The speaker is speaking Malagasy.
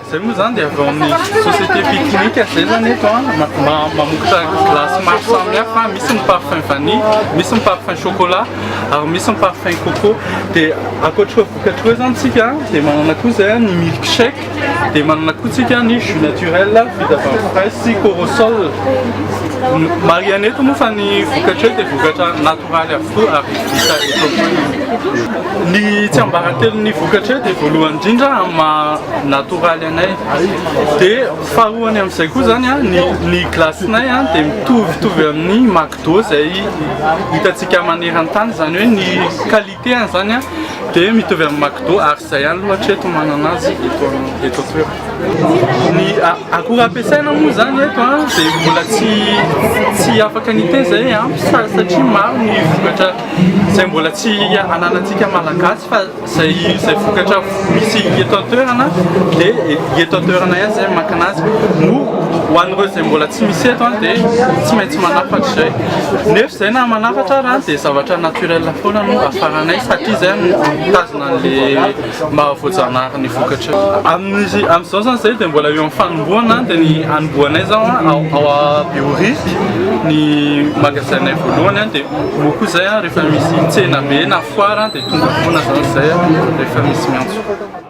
Temos andy avy amin'ny société pique-nique zay zany eto mamokatra glace maro samihafa, misy ny parfum vanille, misy ny parfum chocolat, ary misy ny parfum coco. Dia ankoatra vokatra eo zany tsika dia manana koa zay ny milkshake, dia manana koa tsika ny jus naturel vita avy amin'ny fraise sy corosol. Marian'ny eto moa fa ny vokatra dia vokatra natoraly avokoa ary vita eto. Ny tsy ambaratelo ny vokatra dia voalohany indrindra amin'ny natoraly anay, dia faharoany amin'izay koa zany ny glacenay dia mitovitovy amin'ny McDo zay hitantsika maneran-tany, zany hoe ny qualité zany dia mitovy amin'ny McDo ary zay ihany loatra eto manana azy eto toerana. Ny akora ampiasaina moa zany eto dia mbola tsy afaka nitezay satria maro ny vokatra zay mbola tsy ananantsika malagasy fa zay vokatra misy eto an-toerana dia eto an-toerana ihany zay makana azy. Ho an'ireo zay mbola tsy misy eto dia tsy maintsy manafatra zay. Nefa zay na manafatra raha dia zavatra naturel foana no afaranay satria zay mitazona an'ilay mba voajanahary ny vokatra. Amin'izao zany zay dia mbola eo amin'ny fanomboana dia ny anomboanay zao ao Biory ny magasinay voalohany dia moa zay rehefa misy tsena be na foire dia tonga foana zany zay rehefa misy miantso.